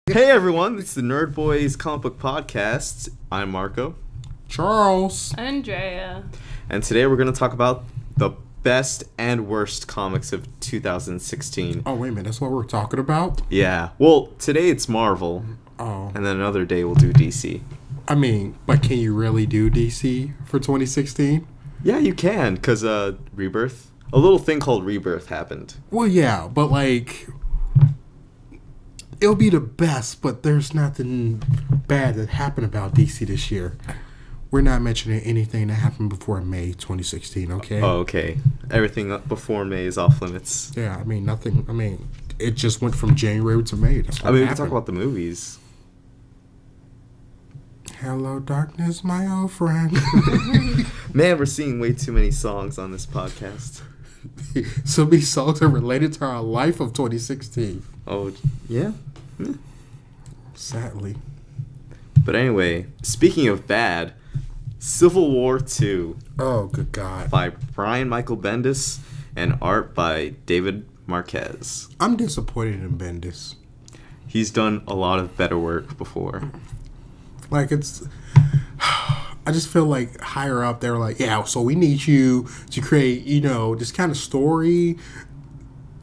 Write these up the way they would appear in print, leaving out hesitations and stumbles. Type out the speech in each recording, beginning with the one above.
Hey everyone, it's the Nerd Boys Comic Book Podcast. I'm Marco. Charles. Andrea. And today we're going to talk about the best and worst comics of 2016. Oh, wait a minute. That's what we're talking about? Yeah. Well, today it's Marvel. Oh. And then another day we'll do DC. I mean, but can you really do DC for 2016? Yeah, you can, because Rebirth. A little thing called Rebirth happened. Well, yeah, but like, it'll be the best, but there's nothing bad that happened about DC this year. We're not mentioning anything that happened before May 2016, okay? Oh, okay. Everything before May is off limits. Yeah, I mean, nothing. I mean, it just went from January to May. That's what We happened. can talk about the movies. Hello, darkness, my old friend. Man, we're seeing way too many songs on this podcast. So many songs are related to our life of 2016. Oh, yeah? Sadly. But anyway, speaking of bad, Civil War 2 Oh, good God. by Brian Michael Bendis and art by David Marquez. I'm disappointed in Bendis. He's done a lot of better work before. Like, I just feel like higher up, they were like, yeah, so we need you to create, this kind of story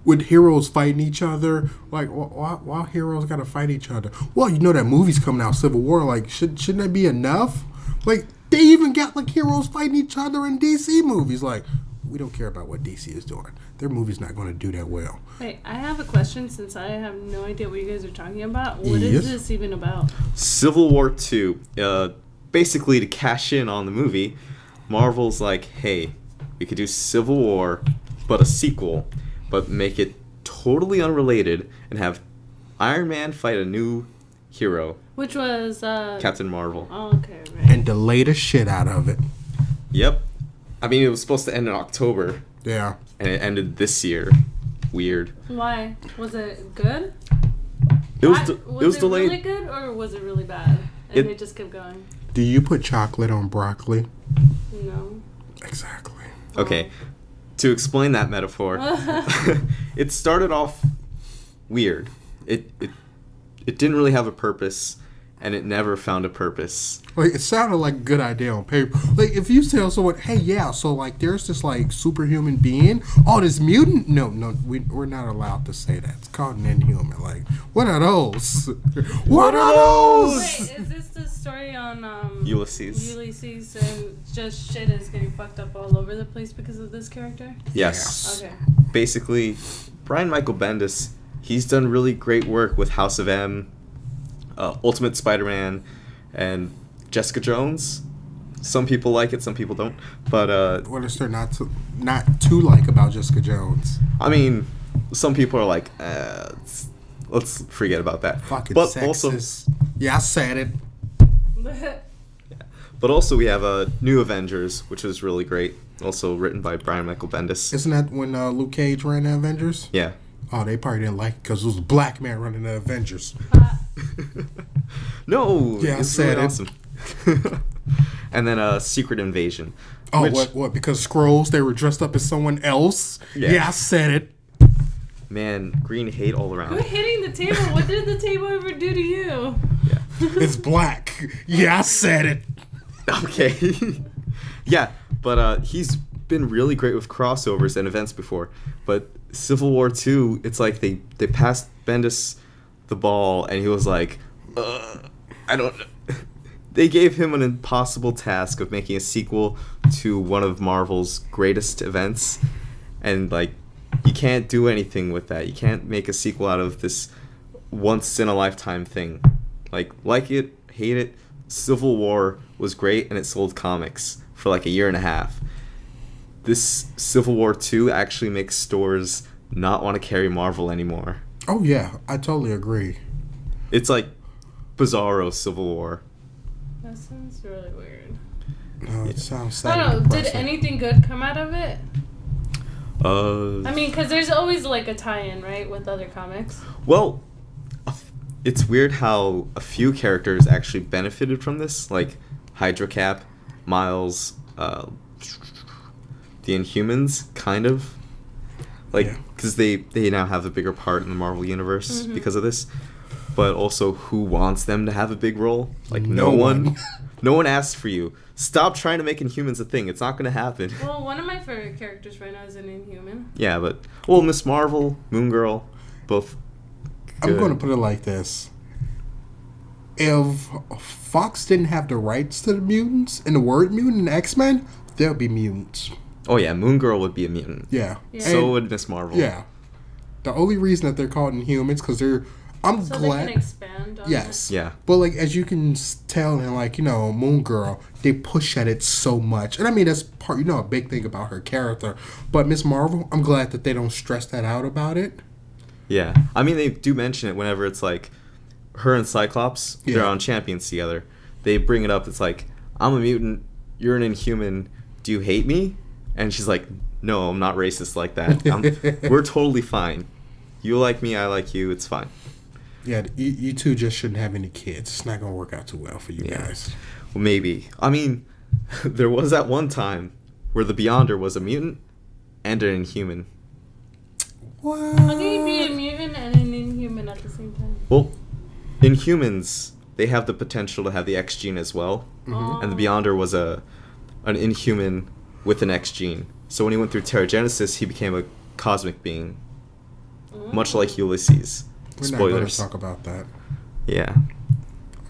with heroes fighting each other. Like, why heroes got to fight each other? Well, that movie's coming out, Civil War. Like, shouldn't that be enough? Like, they even got, like, heroes fighting each other in DC movies. Like, we don't care about what DC is doing. Their movie's not going to do that well. Wait, I have a question since I have no idea what you guys are talking about. What is this even about? Civil War 2. Basically, to cash in on the movie, Marvel's like, hey, we could do Civil War, but a sequel, but make it totally unrelated and have Iron Man fight a new hero. Which was Captain Marvel. Oh, okay, right. And delay the shit out of it. Yep. I mean, it was supposed to end in October. Yeah. And it ended this year. Weird. Why? Was it good? It was was it delayed. really good or was it really bad? And it just kept going? Do you put chocolate on broccoli? No. Exactly. Okay. To explain that metaphor, it started off weird. It didn't really have a purpose, and it never found a purpose. Like, it sounded like a good idea on paper. Like, if you tell someone, hey, yeah, so, like, there's this, like, superhuman being. Oh, this mutant? No, we're not allowed to say that. It's called an inhuman. Like, what are those? What are those? Wait, is this the story on Ulysses. Ulysses and just shit is getting fucked up all over the place because of this character? Yes. Okay. Basically, Brian Michael Bendis, he's done really great work with House of M, Ultimate Spider-Man, and Jessica Jones. Some people like it, some people don't. But What is there not to like about Jessica Jones? I mean, some people are like, let's forget about that. Fucking but sexist. Yeah, I said it. But also we have New Avengers, which is really great. Also written by Brian Michael Bendis. Isn't that when Luke Cage ran the Avengers? Yeah. Oh, they probably didn't like it because it was a black man running the Avengers. No. Yeah, I it's said really it. awesome. And then Secret Invasion. Oh, which, what? Because Skrulls, they were dressed up as someone else? Yeah, I said it. Man, green hate all around. Quit hitting the table. What did the table ever do to you? Yeah. It's black. Yeah, I said it. Okay. Yeah, but he's been really great with crossovers and events before. But Civil War 2, it's like they passed Bendis the ball, and he was like, I don't know. They gave him an impossible task of making a sequel to one of Marvel's greatest events. And, like, you can't do anything with that. You can't make a sequel out of this once-in-a-lifetime thing. Like it, hate it, Civil War was great, and it sold comics for, like, a year and a half. This Civil War 2 actually makes stores not want to carry Marvel anymore. Oh, yeah. I totally agree. It's like Bizarro Civil War. That sounds really weird. No, it sounds sad. I don't know. Did anything good come out of it? I mean, because there's always, like, a tie-in, right, with other comics. Well, it's weird how a few characters actually benefited from this, like Hydra Cap, Miles, the Inhumans, kind of. Like, because they now have a bigger part in the Marvel Universe because of this. but also who wants them to have a big role? Like No one. No one asked for you. Stop trying to make Inhumans a thing. It's not going to happen. Well, one of my favorite characters right now is an Inhuman. Yeah, but Miss Marvel, Moon Girl, both. Good. I'm going to put it like this: if Fox didn't have the rights to the mutants and the word mutant in X-Men, there'll be mutants. Oh yeah, Moon Girl would be a mutant. Yeah. So would Miss Marvel. Yeah. The only reason that they're called Inhumans because they're. I'm so glad. they can expand on Yes. it. Yeah. But like as you can tell in like Moon Girl, they push at it so much, and I mean that's part a big thing about her character. But Miss Marvel, I'm glad that they don't stress that out about it. Yeah, I mean they do mention it whenever it's like her and Cyclops. Yeah. They're on Champions together. They bring it up. It's like, I'm a mutant. You're an Inhuman. Do you hate me? And she's like, no, I'm not racist like that. We're totally fine. You like me, I like you. It's fine. Yeah, you two just shouldn't have any kids. It's not gonna work out too well for you guys. Well, maybe. I mean, there was that one time where the Beyonder was a mutant and an Inhuman. What? How can you be a mutant and an Inhuman at the same time? Well, Inhumans, they have the potential to have the X gene as well, Mm-hmm. and the Beyonder was an Inhuman with an X gene. So when he went through Teragenesis, he became a cosmic being, much like Ulysses. We're not going to Spoilers. talk about that. Yeah.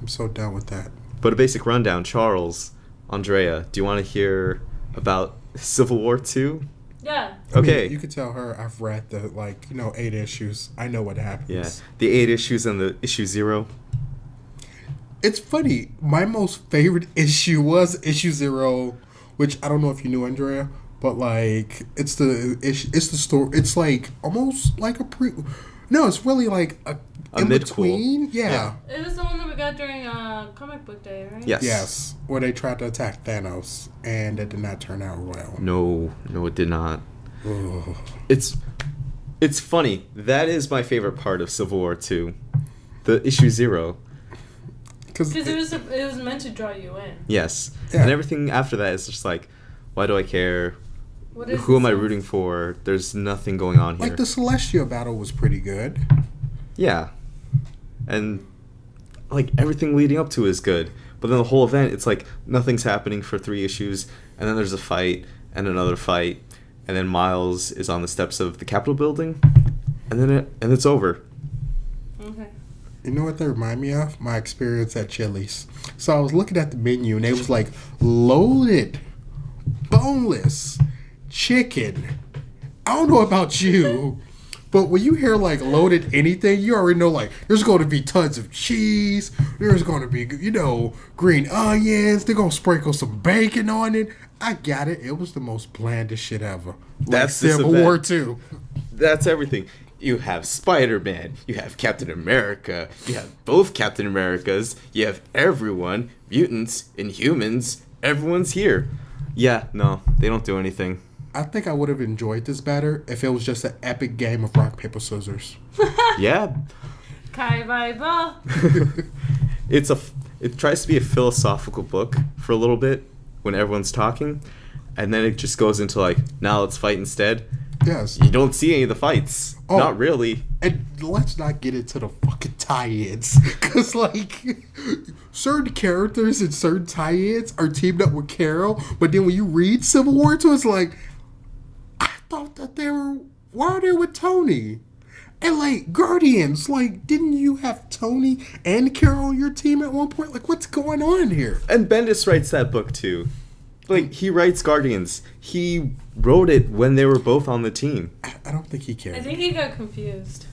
I'm so done with that. But a basic rundown. Charles, Andrea, do you want to hear about Civil War 2? Yeah. Okay. I mean, you could tell her I've read the 8 issues. I know what happens. Yeah. The 8 issues and the issue 0. It's funny. My most favorite issue was issue 0, which I don't know if you knew, Andrea, but it's the story. It's like almost like a pre. No, it's really like a in between. Yeah. It was the one that we got during comic book day, right? Yes. Yes, where they tried to attack Thanos, and it did not turn out well. No, it did not. Ugh. It's funny. That is my favorite part of Civil War 2. The issue 0. Because it was meant to draw you in. Yes. Yeah. And everything after that is just like, why do I care? Who am I rooting for? There's nothing going on here. Like the Celestial battle was pretty good. Yeah. And like everything leading up to it is good. But then the whole event, it's like nothing's happening for 3 issues, and then there's a fight and another fight, and then Miles is on the steps of the Capitol building, and it's over. Okay. You know what they remind me of? My experience at Chili's. So I was looking at the menu and it was like loaded, boneless chicken. I don't know about you, but when you hear like loaded anything, you already know like there's going to be tons of cheese. There's going to be, green onions. They're going to sprinkle some bacon on it. I got it. It was the most blandest shit ever. That's this Civil event. War 2. That's everything. You have Spider-Man, you have Captain America, you have both Captain Americas, you have everyone, mutants, Inhumans, everyone's here. Yeah, no, they don't do anything. I think I would have enjoyed this better if it was just an epic game of rock, paper, scissors. Yeah. Kai bye bye. It tries to be a philosophical book for a little bit when everyone's talking, and then it just goes into like, now let's fight instead. Yes. You don't see any of the fights. Oh. Not really. And let's not get into the fucking tie-ins. Because, certain characters in certain tie-ins are teamed up with Carol. But then when you read Civil War 2, it's like, I thought that why are they with Tony? And, Guardians, didn't you have Tony and Carol on your team at one point? What's going on here? And Bendis writes that book, too. He writes Guardians. He wrote it when they were both on the team. I don't think he cared. I think he got confused.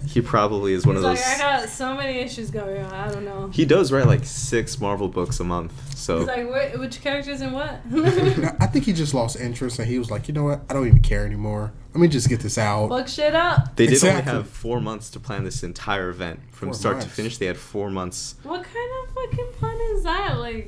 He probably is one of those. I got so many issues going on. I don't know. He does write 6 Marvel books a month. So He's like, which characters and what? I think he just lost interest and he was like, you know what? I don't even care anymore. Let me just get this out. Fuck shit up. they did Exactly. only have 4 months to plan this entire event. From 4 start to months. finish, they had 4 months. What kind of fucking plan is that?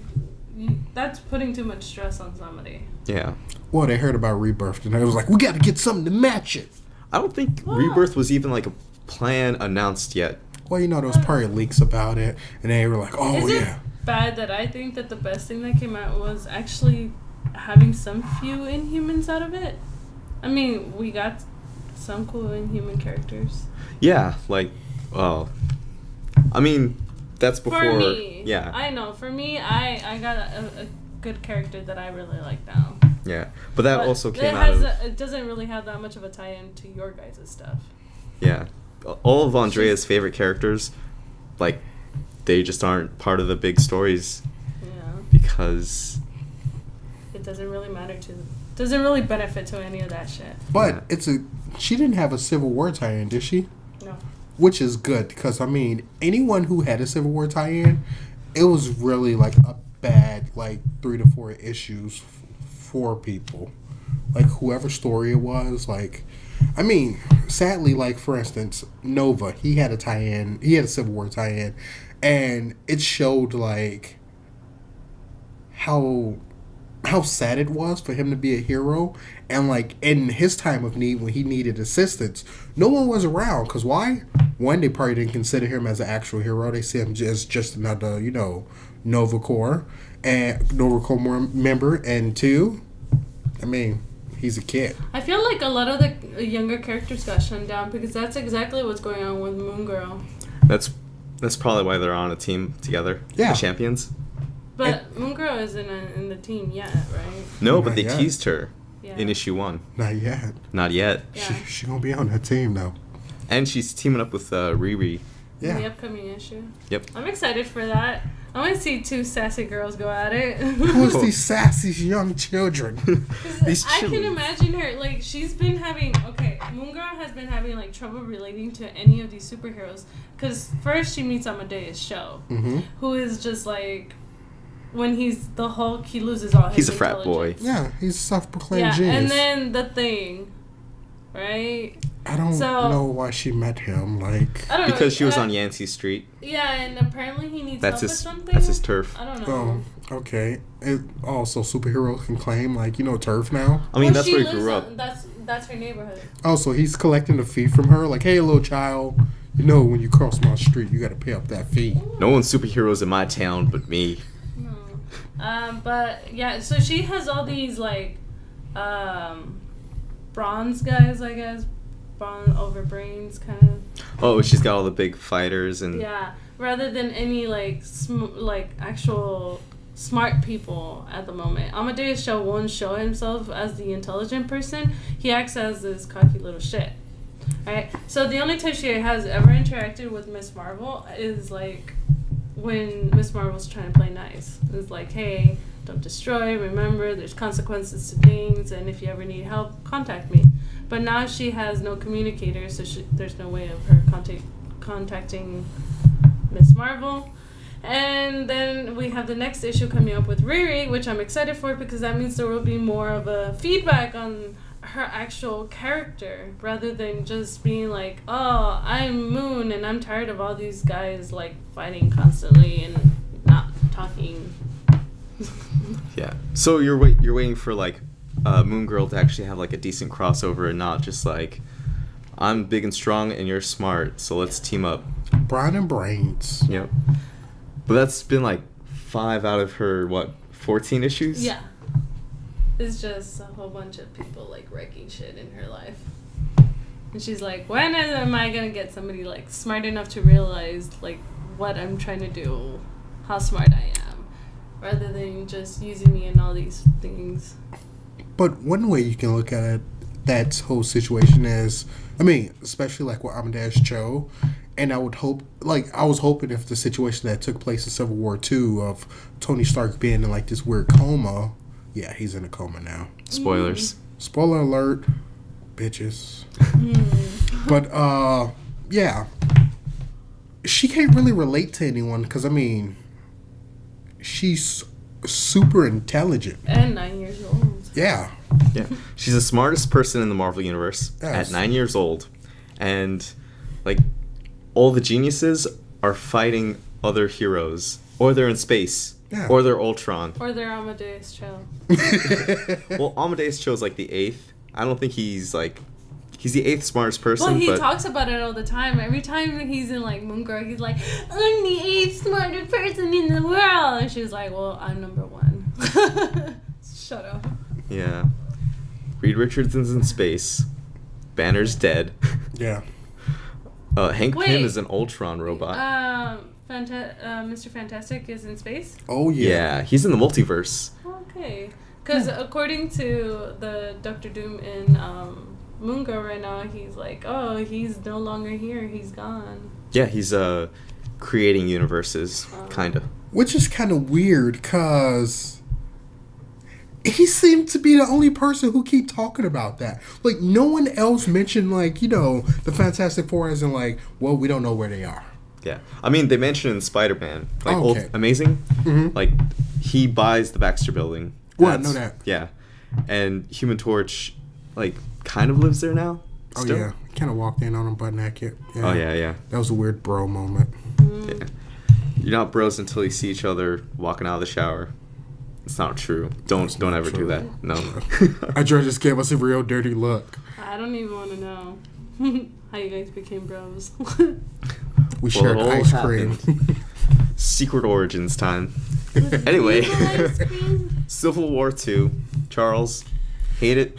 That's putting too much stress on somebody. Yeah. Well, they heard about Rebirth and they was like, we got to get something to match it. I don't think Wow. Rebirth was even a plan announced yet. Well, there was probably leaks about it, and they were like, "Oh Is yeah." it bad that I think that the best thing that came out was actually having some few Inhumans out of it? I mean, we got some cool Inhuman characters. Yeah, I mean, that's before. For me, yeah. I know. For me, I got a good character that I really like now. Yeah, but that also came it doesn't really have that much of a tie-in to your guys' stuff. Yeah, all of Andrea's favorite characters, like, they just aren't part of the big stories. Yeah. Because it doesn't really matter to them. Doesn't really benefit to any of that shit. But she didn't have a Civil War tie-in, did she? No. Which is good, because, I mean, anyone who had a Civil War tie-in, it was really, like, a bad, like, 3 to 4 issues for people. Like, whoever story it was, like, I mean, sadly, like, for instance, Nova, he had a tie-in, he had a Civil War tie-in, and it showed, like, how sad it was for him to be a hero, and, like, in his time of need, when he needed assistance, no one was around, because why? One, they probably didn't consider him as an actual hero. They see him as just another, Nova Corps member, and two, I mean, he's a kid. I feel like a lot of the younger characters got shut down because that's exactly what's going on with Moon Girl. That's probably why they're on a team together. Yeah. The champions. But Moon Girl isn't in the team yet, right? No, but Not they yet. teased her Yeah. in issue 1. Not yet. Not yet. Yeah. She gonna be on that team, though. And she's teaming up with Riri. Yeah. In the upcoming issue. Yep. I'm excited for that. I want to see 2 sassy girls go at it. Who's these sassy young children? These I can children. imagine her, like, she's been having, Moon Girl has been having, like, trouble relating to any of these superheroes. Because first she meets Amadeus Cho, Mm-hmm. who is just, like, when he's the Hulk, he loses all his He's a frat boy. intelligence. Yeah, he's a self-proclaimed Yeah, genius. and then the Thing, right? I don't know why she met him. Like, I don't know. Because she was on Yancey Street. Yeah, and apparently he needs That's help with his. something. That's his turf. I don't know. oh, okay. It also superheroes can claim, like, turf now. I mean, Well, that's she where he lives grew up. on- That's her neighborhood. Also, he's collecting a fee from her. Like, hey, little child, when you cross my street, you got to pay up that fee. No one's superheroes in my town but me. No. But yeah, so she has all these like bronze guys, I guess. Bronze over brains kind of. Oh, she's got all the big fighters and. Yeah. Rather than any like actual smart people at the moment. Amadeus Cho won't show himself as the intelligent person. He acts as this cocky little shit. Right? So the only time she has ever interacted with Miss Marvel is like when Miss Marvel's trying to play nice. It's like, hey, don't destroy, remember there's consequences to things, and if you ever need help, contact me. But now she has no communicator, so there's no way of her contacting Miss Marvel. And then we have the next issue coming up with Riri, which I'm excited for because that means there will be more of a feedback on her actual character rather than just being like, oh, I'm Moon and I'm tired of all these guys like fighting constantly and not talking. Yeah. So you're waiting for like Moon Girl to actually have like a decent crossover and not just like, I'm big and strong and you're smart, so let's team up. Brawn and brains. Yep. But that's been like 5 out of her 14 issues? Yeah. It's just a whole bunch of people like wrecking shit in her life. And she's like, when am I gonna get somebody like smart enough to realize like what I'm trying to do, how smart I am, rather than just using me in all these things. But one way you can look at that whole situation is, I mean, especially like with Amadeus Cho, and I was hoping if the situation that took place in Civil War II of Tony Stark being in like this weird coma, yeah, he's in a coma now. Spoilers. Spoiler alert, bitches. But yeah, she can't really relate to anyone because I mean, she's super intelligent. And 9 years old. Yeah. Yeah. She's the smartest person in the Marvel Universe Yes. at 9 years old. And, like, all the geniuses are fighting other heroes. Or they're in space. Yeah. Or they're Ultron. Or they're Amadeus Cho. Well, Amadeus Cho's, like, the 8th. I don't think he's, like... He's the 8th smartest person, Well, he but... talks about it all the time. Every time he's in like Moon Girl, he's like, I'm the 8th smartest person in the world. And she's like, well, I'm number 1. Shut up. Yeah. Reed Richardson's in space. Banner's dead. Yeah. Hank Wait. Pym is an Ultron robot. Mr. Fantastic is in space? Oh, yeah. Yeah, he's in the multiverse. Okay. Because according to the Doctor Doom in Moon Girl right now, he's like, oh, he's no longer here. He's gone. Yeah, he's creating universes, kind of. Which is kind of weird, because he seemed to be the only person who keep talking about that. Like, no one else mentioned, like, the Fantastic Four as in, like, well, we don't know where they are. Yeah. I mean, they mentioned in Spider-Man, like, okay. Amazing, Mm-hmm. like, he buys the Baxter Building. Well, I know that. Yeah. And Human Torch, like, kind of lives there now. Still. Oh, yeah. Kind of walked in on him butt naked. Yeah. Oh, yeah. That was a weird bro moment. Yeah. You're not bros until you see each other walking out of the shower. It's not true. Don't ever true. do that. No. Adra just gave us a real dirty look. I don't even want to know how you guys became bros. We shared it all ice cream. Secret Origins time. Anyway, Civil War 2. Charles, hate it?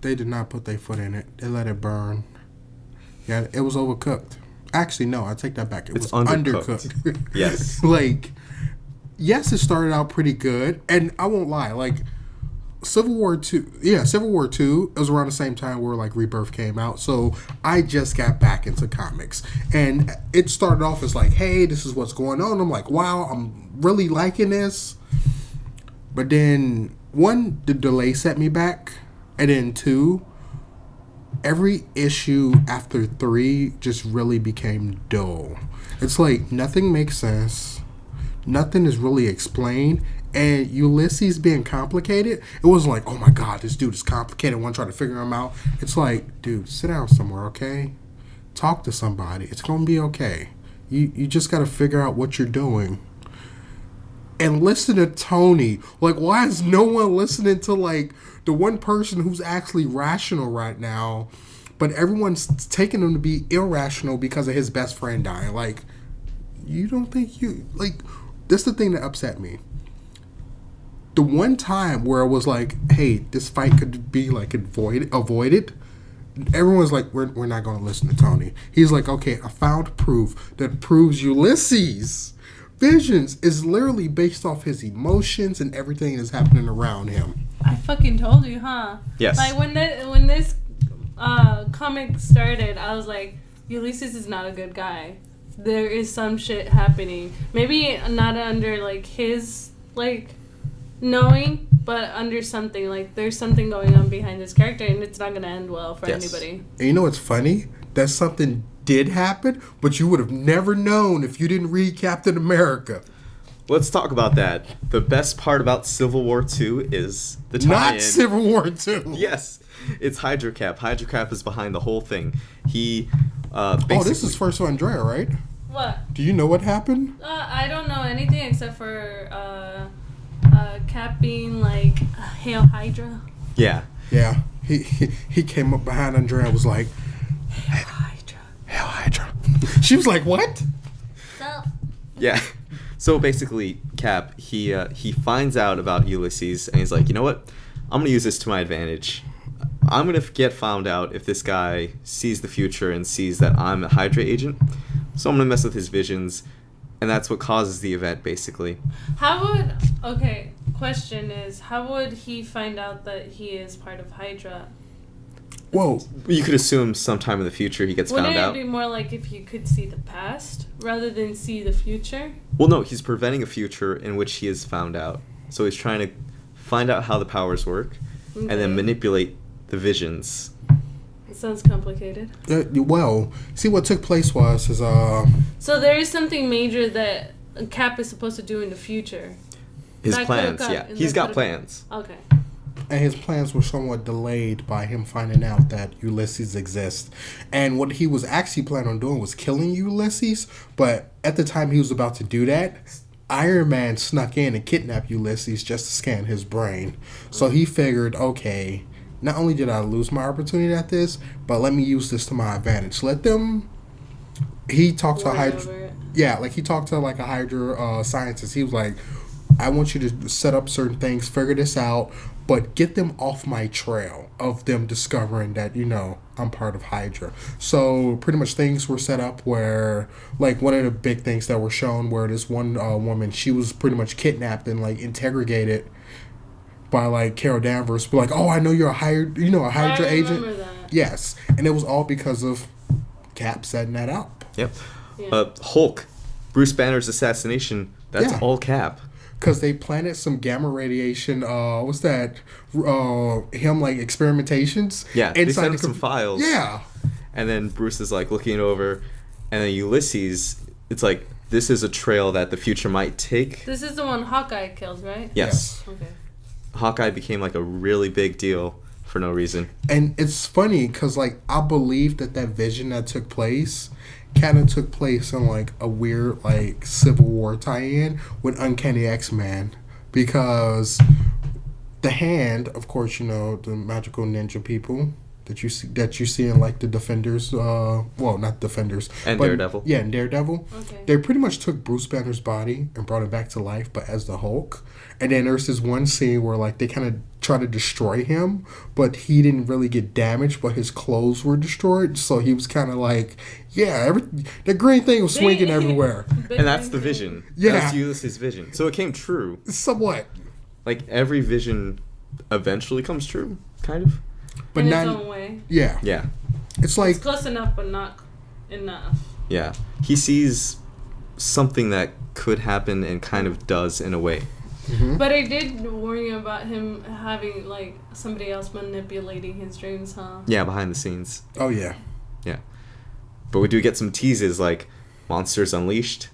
They did not put their foot in it. They let it burn. Yeah, it was overcooked. Actually, no, I take that back. It was undercooked. Yes. Like, yes, it started out pretty good. And I won't lie, like, Civil War 2, it was around the same time where, like, Rebirth came out. So I just got back into comics. And it started off as like, hey, this is what's going on. I'm like, wow, I'm really liking this. But then, one, the delay set me back. And then, two, every issue after 3 just really became dull. It's like, nothing makes sense. Nothing is really explained. And Ulysses being complicated, it wasn't like, oh my god, this dude is complicated. I want to try to figure him out. It's like, dude, sit down somewhere, okay? Talk to somebody. It's going to be okay. You just got to figure out what you're doing. And listen to Tony. Like, why is no one listening to, like, the one person who's actually rational right now, but everyone's taking him to be irrational because of his best friend dying? Like, you don't think you... Like, that's the thing that upset me. The one time where it was like, hey, this fight could be, like, avoided, everyone's like, we're not going to listen to Tony. He's like, okay, I found proof that proves Ulysses' Visions is literally based off his emotions and everything that's happening around him. I fucking told you, huh? Yes. Like, when this comic started, I was like, Ulysses is not a good guy. There is some shit happening. Maybe not under, like, his, like, knowing, but under something. Like, there's something going on behind this character, and it's not going to end well for anybody. And you know what's funny? That something did happen, but you would have never known if you didn't read Captain America. Let's talk about that. The best part about Civil War 2 is the tie-in. Not Civil War 2. Yes. It's Hydra Cap. Hydra Cap is behind the whole thing. He basically... Oh, this is first for Andrea, right? What? Do you know what happened? I don't know anything except for Cap being like, Hail Hydra. Yeah. Yeah. He came up behind Andrea and was like, Hail Hydra. Hail Hydra. She was like, what? So, Yeah. So basically, Cap, he finds out about Ulysses, and he's like, you know what? I'm going to use this to my advantage. I'm going to get found out if this guy sees the future and sees that I'm a Hydra agent. So I'm going to mess with his visions, and that's what causes the event, basically. Question is, how would he find out that he is part of Hydra? Whoa. You could assume sometime in the future he gets found out. Wouldn't it be more like if you could see the past rather than see the future? Well, no, he's preventing a future in which he is found out. So he's trying to find out how the powers work, and then manipulate the visions. It sounds complicated. Well, see what took place was So there is something major that Cap is supposed to do in the future. His plans, yeah. He's got plans. Okay. and his plans were somewhat delayed by him finding out that Ulysses exists. And what he was actually planning on doing was killing Ulysses, but at the time he was about to do that, Iron Man snuck in and kidnapped Ulysses just to scan his brain. So he figured, okay, not only did I lose my opportunity at this, but let me use this to my advantage. Let them... He talked to Hydra... Yeah, like he talked to like a Hydra scientist. He was like, I want you to set up certain things, figure this out, but get them off my trail of them discovering that, I'm part of Hydra. So pretty much things were set up where, like, one of the big things that were shown where this one woman, she was pretty much kidnapped and, like, interrogated by, like, Carol Danvers. Like, oh, I know you're a Hydra agent. Remember that. Yes. And it was all because of Cap setting that up. Yep. Yeah. Hulk, Bruce Banner's assassination, that's all Cap. Because they planted some gamma radiation, what's that? Him, like, experimentations? Yeah, they sent him some files. Yeah. And then Bruce is, like, looking it over. And then Ulysses, it's like, this is a trail that the future might take. This is the one Hawkeye killed, right? Yes. Okay. Hawkeye became, like, a really big deal for no reason. And it's funny, because, like, I believe that vision that took place kind of took place in, like, a weird, like, Civil War tie-in with Uncanny X-Men, because the Hand, of course, the magical ninja people that you see in, like, the Defenders, not Defenders, and Daredevil. Yeah, and Daredevil. Okay. They pretty much took Bruce Banner's body and brought it back to life, but as the Hulk. And then there's this one scene where, like, they kind of try to destroy him, but he didn't really get damaged, but his clothes were destroyed. So he was kind of like, the green thing was swinging everywhere. And that's the vision. Yeah. That's Ulysses' vision. So it came true. Somewhat. Like, every vision eventually comes true, kind of. But in not, its own way. Yeah. Yeah. It's like... It's close enough, but not enough. Yeah. He sees something that could happen and kind of does in a way. Mm-hmm. But I did worry about him having, like, somebody else manipulating his dreams, huh? Yeah, behind the scenes. Oh, yeah. Yeah. But we do get some teases, like Monsters Unleashed,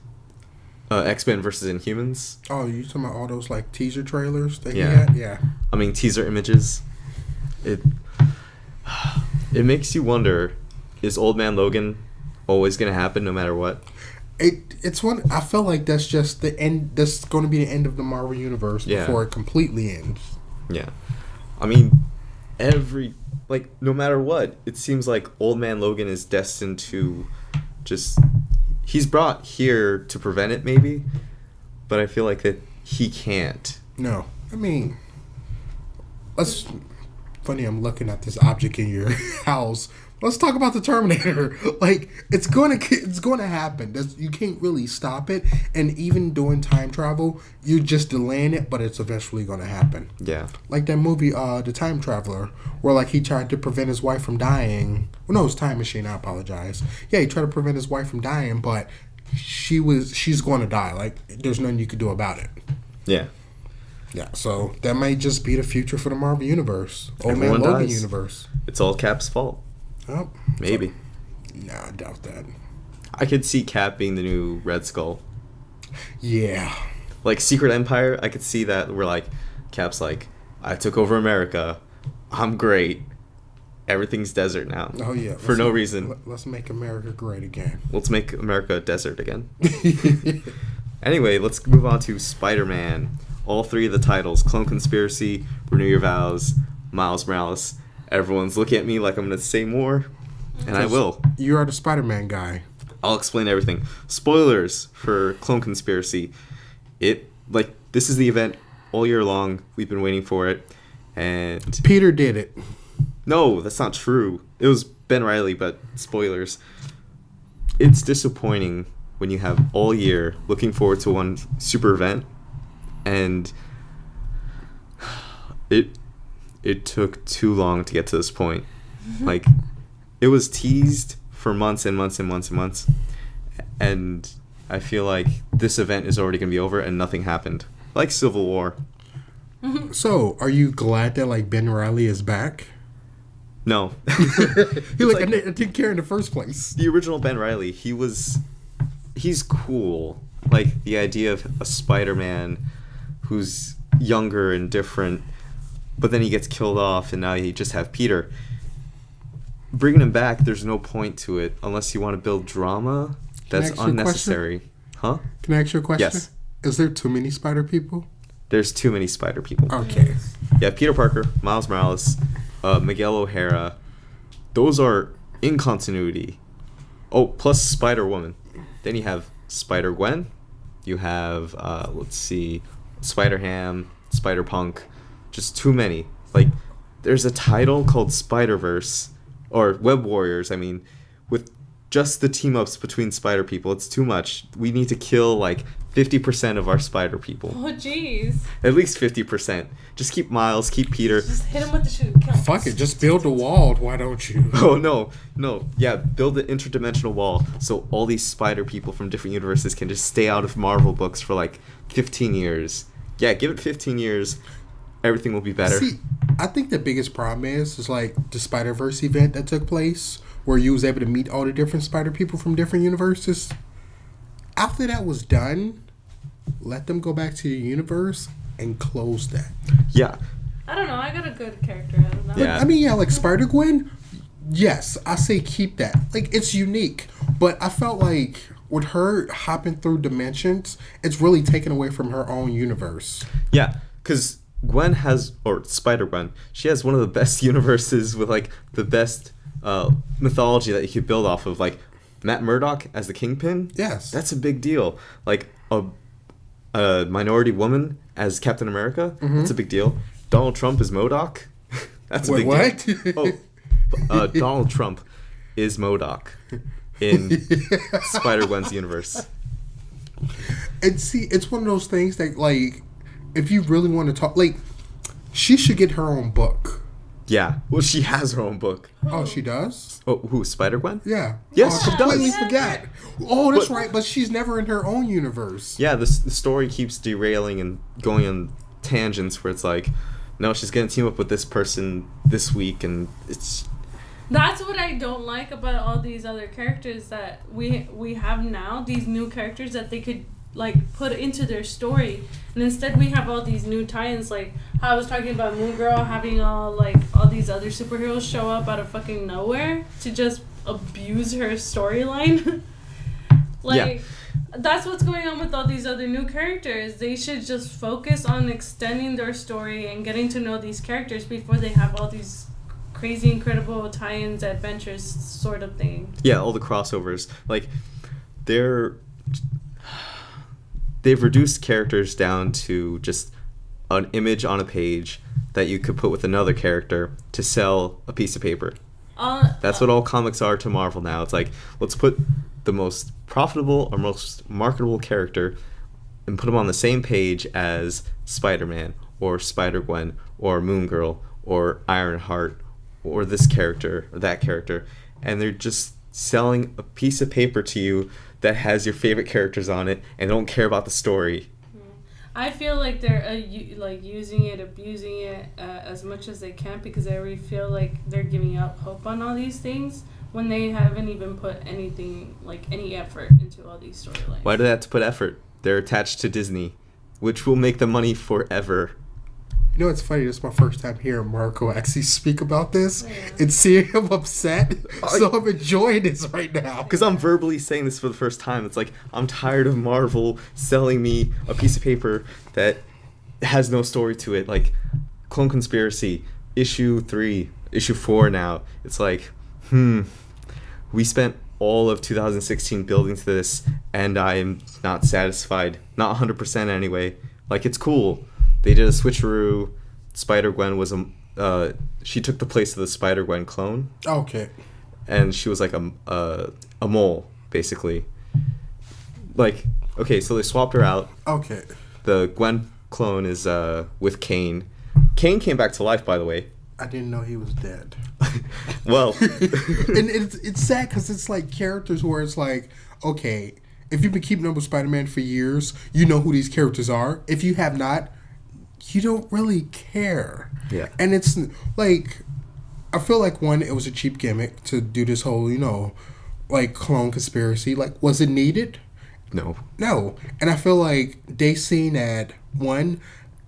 X-Men versus Inhumans. Oh, you talking about all those, like, teaser trailers that Yeah. he had? Yeah. I mean, teaser images. It makes you wonder, is Old Man Logan always going to happen no matter what? It's one. I feel like that's just the end. That's going to be the end of the Marvel universe before it completely ends. Yeah, I mean, no matter what, it seems like Old Man Logan is destined to he's brought here to prevent it, maybe, but I feel like that he can't. No, I mean, funny. I'm looking at this object in your house. Let's talk about the Terminator. Like, it's going to happen. You can't really stop it. And even doing time travel, you're just delaying it, but it's eventually going to happen. Yeah. Like that movie, The Time Traveler, where, like, he tried to prevent his wife from dying. Well, no, it was Time Machine. I apologize. Yeah, he tried to prevent his wife from dying, but she's going to die. Like, there's nothing you could do about it. Yeah. Yeah, so that might just be the future for the Marvel Universe. Old Man Everyone Logan dies. Universe. It's all Cap's fault. Oh, Maybe. Nah, I doubt that. I could see Cap being the new Red Skull. Yeah. Like Secret Empire, I could see that where, like, Cap's like, I took over America. I'm great. Everything's desert now. Oh, yeah. For no reason. Let's make America great again. Let's make America a desert again. Anyway, let's move on to Spider-Man. All three of the titles, Clone Conspiracy, Renew Your Vows, Miles Morales. Everyone's looking at me like I'm going to say more, and I will. You are the Spider-Man guy. I'll explain everything. Spoilers for Clone Conspiracy. This is the event all year long. We've been waiting for it. And Peter did it. no, that's not true. It was Ben Reilly, but spoilers. It's disappointing when you have all year looking forward to one super event, and it took too long to get to this point. Like, it was teased for months and months and months and months, and I feel like this event is already going to be over and nothing happened. Like Civil War. So, are you glad that, like, Ben Reilly is back? No. I didn't care in the first place. The original Ben Reilly, he's cool. Like, the idea of a Spider-Man who's younger and different, but then he gets killed off and now you just have Peter. Bringing him back, there's no point to it unless you want to build drama. That's unnecessary. Huh? Can I ask you a question? Yes. Is there too many spider people? There's too many spider people. Okay. Yeah, Peter Parker, Miles Morales, Miguel O'Hara. Those are in continuity. Oh, plus Spider-Woman. Then you have Spider-Gwen. You have, Spider-Ham, Spider-Punk. just too many. Like, there's a title called Spider-Verse, or Web Warriors, I mean, with just the team-ups between spider people. It's too much. We need to kill, like, 50% of our spider people. Oh, jeez. At least 50%. Just keep Miles, keep Peter. Just hit him with the shoe. Kill him. Fuck it, just build a wall. Why don't you? Oh, no. Yeah, build an interdimensional wall so all these spider people from different universes can just stay out of Marvel books for, like, 15 years. Yeah, give it 15 years. Everything will be better. See, I think the biggest problem is like the Spider-Verse event that took place where you was able to meet all the different spider people from different universes. After that was done, let them go back to the universe and close that. Yeah. I don't know. I got a good character out of that. Yeah. I mean, yeah, like Spider-Gwen, yes, I say keep that. Like, it's unique. But I felt like with her hopping through dimensions, it's really taken away from her own universe. Yeah, because Gwen has, or Spider-Gwen, she has one of the best universes with, like, the best mythology that you could build off of. Like, Matt Murdock as the Kingpin? Yes. That's a big deal. Like, a minority woman as Captain America? That's a big deal. Donald Trump as MODOK? That's a Wait, big what? deal. Donald Trump is MODOK in Spider-Gwen's universe. And see, it's one of those things that, like, if you really want to talk, like, she should get her own book. Yeah. Well, she has her own book. Oh, she does? Oh, who? Spider-Gwen? Yeah. Yes, oh, I she completely does. forgot. Oh, that's But- right, but she's never in her own universe. Yeah, the story keeps derailing and going on tangents where it's like, no, she's going to team up with this person this week, and it's... That's what I don't like about all these other characters that we have now. These new characters that they could, like, put into their story, and instead we have all these new tie-ins. Like how I was talking about Moon Girl having all these other superheroes show up out of fucking nowhere to just abuse her storyline. Yeah. That's what's going on with all these other new characters. They should just focus on extending their story and getting to know these characters before they have all these crazy, incredible tie-ins, adventures, sort of thing. Yeah, all the crossovers. Like, they've reduced characters down to just an image on a page that you could put with another character to sell a piece of paper. That's what all comics are to Marvel now. It's like, let's put the most profitable or most marketable character and put them on the same page as Spider-Man or Spider-Gwen or Moon Girl or Ironheart or this character or that character, and they're just selling a piece of paper to you that has your favorite characters on it and don't care about the story. I feel like they're using it, abusing it as much as they can, because I really feel like they're giving up hope on all these things when they haven't even put anything, like any effort into all these storylines. Why do they have to put effort? They're attached to Disney, which will make them money forever. You know, it's funny. This is my first time hearing Marco actually speak about this Yeah. and seeing him upset. So I'm enjoying this right now. Because I'm verbally saying this for the first time. It's like, I'm tired of Marvel selling me a piece of paper that has no story to it. Like, Clone Conspiracy, issue 3, issue 4 now. It's like, we spent all of 2016 building to this, and I'm not satisfied. Not 100% anyway. Like, it's cool. They did a switcheroo. Spider-Gwen was she took the place of the Spider-Gwen clone. Okay. And she was like a mole, basically. Like, okay, so they swapped her out. Okay. The Gwen clone is with Kane. Kane came back to life, by the way. I didn't know he was dead. Well, And it's sad because it's like characters where it's like, okay, if you've been keeping up with Spider-Man for years, you know who these characters are. If you have not, you don't really care. Yeah. And it's like, I feel like, one, it was a cheap gimmick to do this whole, like, clone conspiracy. Like, was it needed? no. No. And I feel like they seen that, one,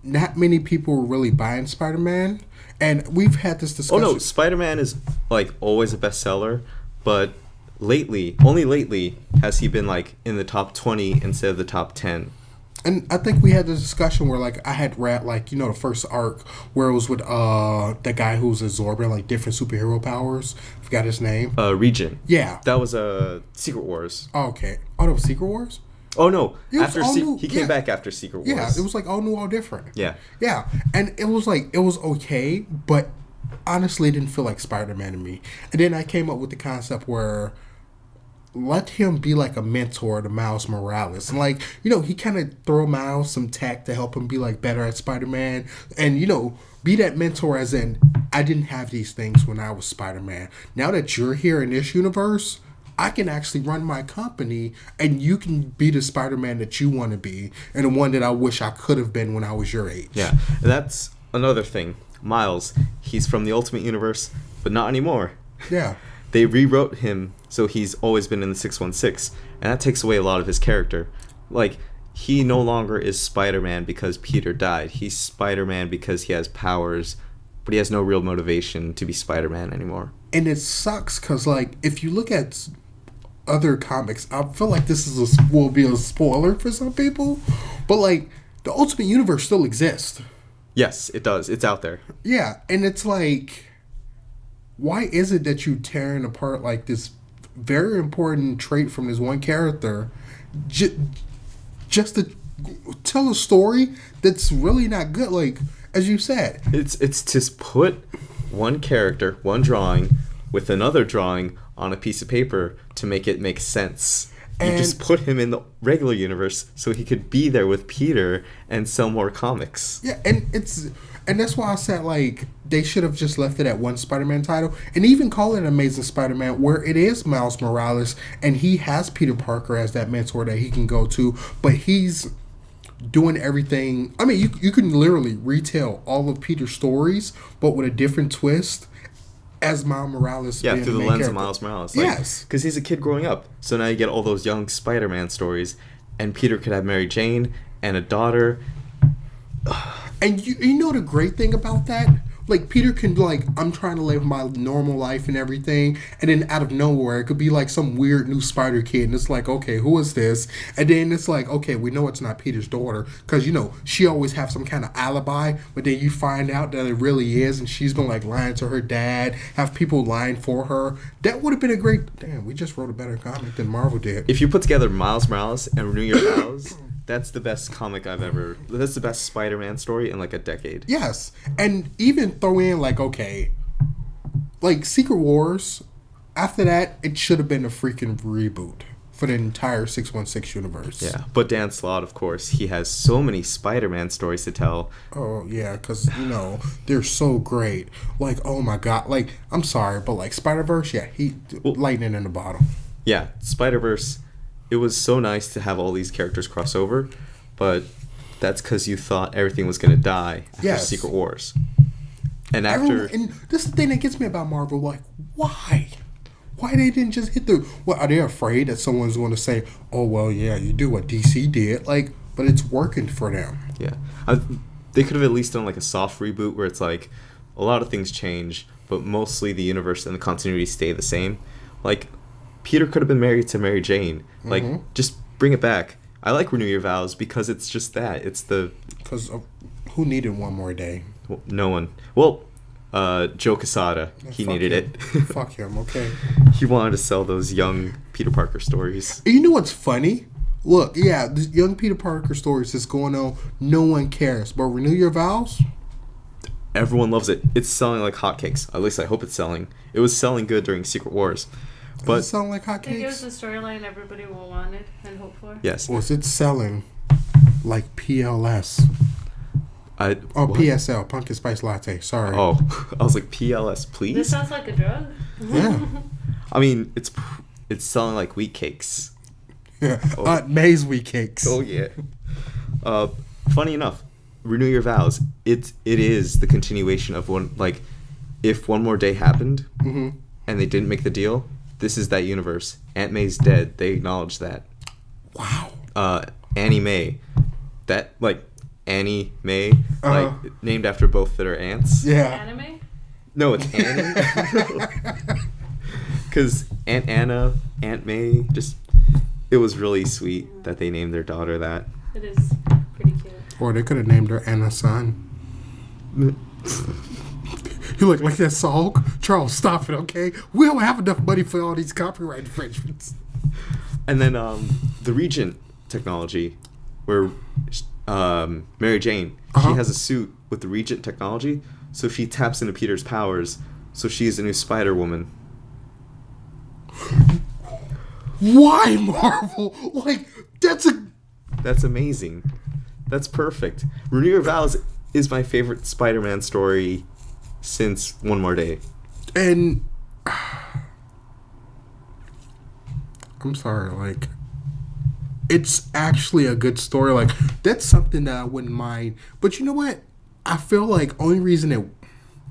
not many people were really buying Spider-Man. And we've had this Oh discussion. no, Spider-Man is like always a bestseller, but only lately has he been like in the top 20 instead of the top 10. And I think we had this discussion where, like, I had read, like, the first arc where it was with that guy who was absorbing, like, different superhero powers. Forgot his name. Region. Yeah. That was Secret Wars. Oh, okay. Oh, that was Secret Wars? Oh no! It was After all new, he came back after Secret Wars. Yeah, it was like all new, all different. Yeah. Yeah, and it was like, it was okay, but honestly, it didn't feel like Spider-Man to me. And then I came up with the concept where let him be like a mentor to Miles Morales. And like, you know, he kind of throw Miles some tech to help him be like better at Spider-Man. And, you know, be that mentor as in, I didn't have these things when I was Spider-Man. Now that you're here in this universe, I can actually run my company and you can be the Spider-Man that you want to be and the one that I wish I could have been when I was your age. Yeah, and that's another thing. Miles, he's from the Ultimate Universe, but not anymore. Yeah. They rewrote him so he's always been in the 616, and that takes away a lot of his character. Like, he no longer is Spider-Man because Peter died. He's Spider-Man because he has powers, but he has no real motivation to be Spider-Man anymore. And it sucks because, like, if you look at other comics, I feel like this will be a spoiler for some people, but, like, the Ultimate Universe still exists. Yes, it does. It's out there. Yeah, and it's like, why is it that you tearing apart like this very important trait from this one character just to tell a story that's really not good? Like, as you said, it's to put one character, one drawing, with another drawing on a piece of paper to make it make sense. You just put him in the regular universe so he could be there with Peter and sell more comics. Yeah, and that's why I said, like, they should have just left it at one Spider-Man title and even call it Amazing Spider-Man, where it is Miles Morales and he has Peter Parker as that mentor that he can go to, but he's doing everything. I mean, you can literally retell all of Peter's stories, but with a different twist as Miles Morales. Yeah, being through the lens character. of Miles Morales. Like, yes. Because he's a kid growing up. So now you get all those young Spider-Man stories, and Peter could have Mary Jane and a daughter. And you know the great thing about that? Like, Peter can, like, I'm trying to live my normal life and everything, and then out of nowhere, it could be, like, some weird new spider kid, and it's like, okay, who is this? And then it's like, okay, we know it's not Peter's daughter, because, you know, she always have some kind of alibi, but then you find out that it really is, and she's been, like, lying to her dad, have people lying for her. That would have been a great... Damn, we just wrote a better comic than Marvel did. If you put together Miles Morales and Renew Your Vows... That's the best comic I've ever... That's the best Spider-Man story in, like, a decade. Yes. And even throw in, like, okay, like, Secret Wars, after that, it should have been a freaking reboot for the entire 616 universe. Yeah. But Dan Slott, of course, he has so many Spider-Man stories to tell. Oh, yeah, because, you know, they're so great. Like, oh, my God. Like, I'm sorry, but, like, Spider-Verse, yeah, lightning in the bottle. Yeah, Spider-Verse... It was so nice to have all these characters cross over, but that's because you thought everything was going to die after Secret Wars. And and this is the thing that gets me about Marvel, like, why? Why they didn't just hit the... What, are they afraid that someone's going to say, oh, well, yeah, you do what DC did? Like, but it's working for them. Yeah. They could have at least done, like, a soft reboot where it's like, a lot of things change, but mostly the universe and the continuity stay the same. Like... Peter could have been married to Mary Jane. Like, just bring it back. I like Renew Your Vows because it's just that. It's the... Because who needed one more day? Well, no one. Well, Joe Quesada. Yeah, he needed him. it. Fuck him, okay. He wanted to sell those young Peter Parker stories. You know what's funny? Look, yeah, the young Peter Parker stories is going on. No one cares. But Renew Your Vows? Everyone loves it. It's selling like hotcakes. At least I hope it's selling. It was selling good during Secret Wars. But does it sound like hotcakes? I think it was the storyline everybody wanted and hoped for. Yes. Was it selling like PLS? What? PSL, Pumpkin Spice Latte. Sorry. Oh, I was like, PLS, please? This sounds like a drug. Yeah. I mean, it's selling like wheat cakes. Yeah. Maize wheat cakes. Oh, yeah. Funny enough, Renew Your Vows, it is the continuation of one, like, if One More Day happened and they didn't make the deal, this is that universe. Aunt May's dead. They acknowledge that. Wow. Annie Mae. That, like, Annie Mae, like, named after both their aunts. Yeah. Anime? No, it's Annie. Because Aunt Anna, Aunt May, just... It was really sweet that they named their daughter that. It is pretty cute. Or they could have named her Anna Son. You look like that song. Charles, stop it, okay? We don't have enough money for all these copyright infringements. And then the Regent technology, where Mary Jane, Uh-huh. she has a suit with the Regent technology, so she taps into Peter's powers, so she's a new Spider-Woman. Why Marvel? Like, That's amazing. That's perfect. Renew Your Vows is my favorite Spider-Man story since One More Day. and I'm sorry, like, it's actually a good story. Like, that's something that I wouldn't mind. But you know what? I feel like only reason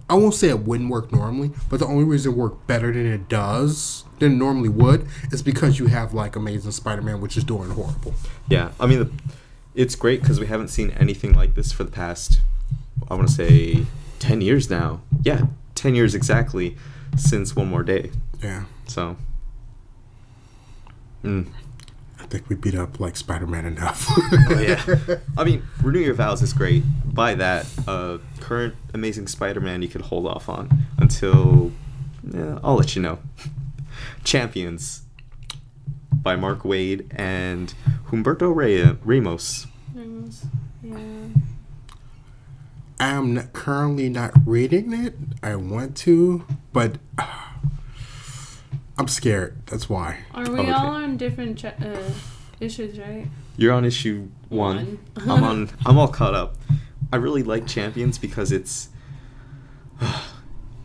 I won't say it wouldn't work normally, but the only reason it worked better than it normally would, is because you have, like, Amazing Spider-Man, which is doing horrible. Yeah, I mean, it's great because we haven't seen anything like this for the past, I want to say, 10 years now. Yeah, 10 years exactly since One More Day. Yeah. So, I think we beat up, like, Spider-Man enough. oh, yeah. I mean, Renew Your Vows is great. By that, current Amazing Spider-Man you could hold off on until, I'll let you know. Champions by Mark Waid and Humberto Ramos. Yeah. I am currently not reading it. I want to, but I'm scared. That's why. Are we all on different issues, right? You're on issue 1. I'm all caught up. I really like Champions because it's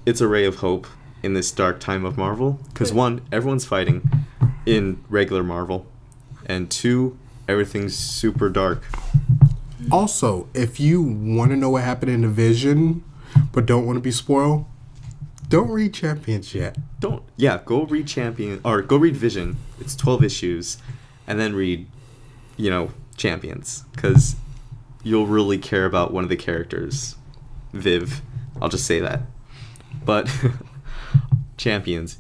a ray of hope in this dark time of Marvel. Because 1, everyone's fighting in regular Marvel, and 2, everything's super dark. Also, if you want to know what happened in the Vision, but don't want to be spoiled, don't read Champions yet. Go read go read Vision. It's 12 issues, and then read, Champions, because you'll really care about one of the characters, Viv. I'll just say that. But Champions,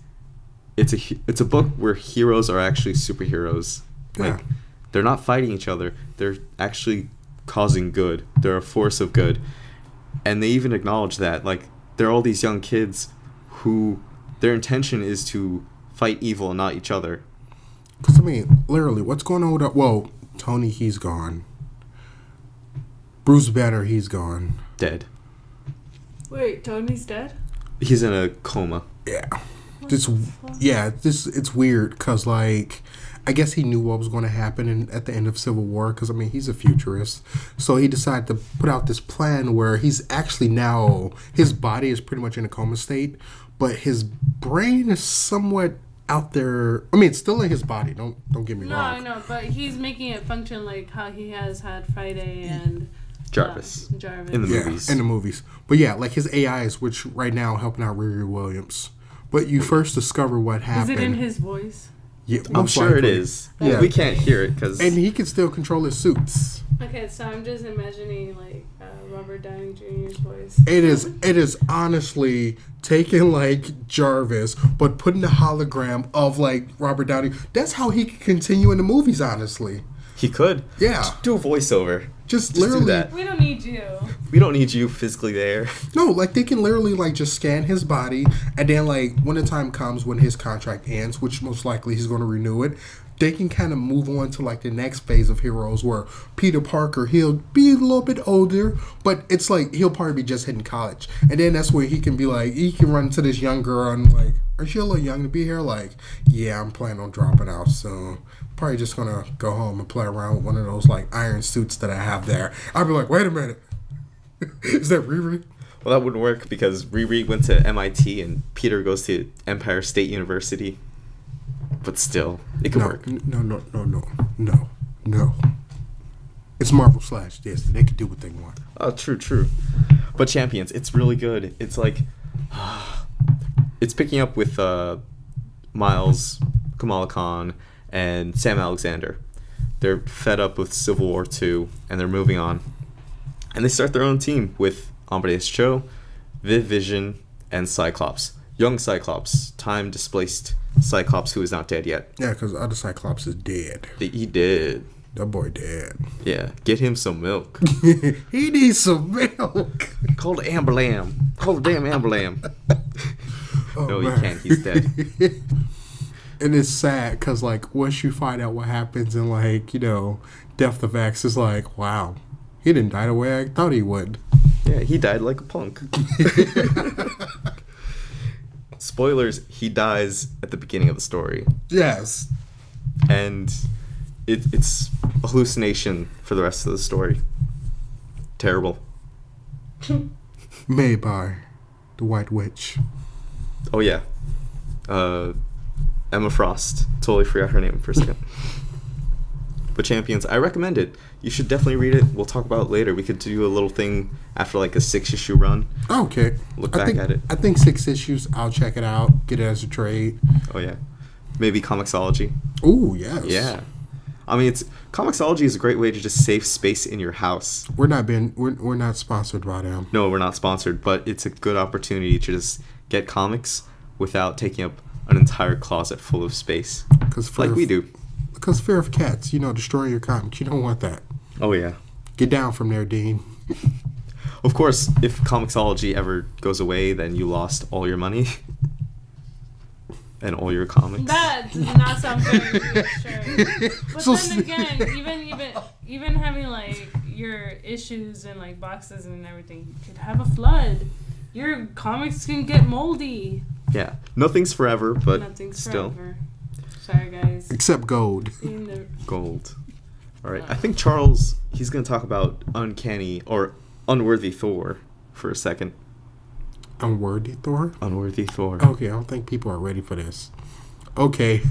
it's a book where heroes are actually superheroes. Like, they're not fighting each other. They're actually causing good. They're a force of good. And they even acknowledge that. Like, there are all these young kids who their intention is to fight evil and not each other. Because, I mean, literally, what's going on with Tony, he's gone. Bruce Banner, he's gone. Dead. Wait, Tony's dead? He's in a coma. Yeah. It's weird because, like, I guess he knew what was going to happen at the end of Civil War because, I mean, he's a futurist. So he decided to put out this plan where he's actually now, his body is pretty much in a coma state, but his brain is somewhat out there. I mean, it's still in his body. Don't get me wrong. No, I know, but he's making it function like how he has had Friday and Jarvis. In the movies. In the movies. But yeah, like his AIs, which right now helping out Riri Williams. But you first discover what happened. Is it in his voice? Yeah, I'm sure it is. Yeah. We can't hear it because... And he can still control his suits. Okay, so I'm just imagining like Robert Downey Jr.'s voice. It is honestly taking like Jarvis, but putting the hologram of like Robert Downey. That's how he can continue in the movies, honestly. He could. Yeah. Just do a voiceover. Just literally. do that. We don't need you. We don't need you physically there. No, like they can literally like just scan his body, and then like when the time comes when his contract ends, which most likely he's going to renew it, they can kind of move on to like the next phase of heroes where Peter Parker, he'll be a little bit older, but it's like he'll probably be just hitting college, and then that's where he can be like, he can run to this young girl and like, aren't you a little young to be here? Like, yeah, I'm planning on dropping out soon. Probably just gonna go home and play around with one of those like iron suits that I have there. I'll be like, wait a minute, is that Riri? Well, that wouldn't work because Riri went to MIT and Peter goes to Empire State University. But still, it could work. No. It's Marvel / Disney. They can do what they want. Oh, true. But Champions, it's really good. It's like, it's picking up with Miles, Kamala Khan, and Sam Alexander. They're fed up with Civil War II, and they're moving on. And they start their own team with Amadeus Cho, Viv Vision, and Cyclops. Young Cyclops, time-displaced Cyclops who is not dead yet. Yeah, because the other Cyclops is dead. He did. That boy dead. Yeah, get him some milk. He needs some milk. Call the Amber Lamb. Call the damn Amber Lamb. Oh, no, man. he can't. He's dead. And it's sad because, like, once you find out what happens in, like, Death of X, it's like, wow, he didn't die the way I thought he would. Yeah, he died like a punk. Spoilers, he dies at the beginning of the story. Yes. And it's a hallucination for the rest of the story. Terrible. Made by the White Witch. Oh, yeah. Emma Frost. Totally forgot her name for a second. But Champions, I recommend it. You should definitely read it. We'll talk about it later. We could do a little thing after like a 6-issue run. Okay. Look back at it. I think 6 issues. I'll check it out. Get it as a trade. Oh, yeah. Maybe Comixology. Ooh, yes. Yeah. I mean, Comixology is a great way to just save space in your house. We're not sponsored by them. No, we're not sponsored, but it's a good opportunity to just get comics without taking up an entire closet full of space. Like we do. Because fear of cats, destroying your comics. You don't want that. Oh, yeah. Get down from there, Dean. Of course, if Comixology ever goes away, then you lost all your money. And all your comics. That does not sound very reassuring. But then again, even having like your issues and like boxes and everything, you could have a flood. Your comics can get moldy. Yeah, nothing's forever, but nothing's still. Forever. Sorry, guys. Except gold. Gold. All right, I think Charles, he's going to talk about Uncanny or Unworthy Thor for a second. Unworthy Thor? Unworthy Thor. Okay, I don't think people are ready for this. Okay,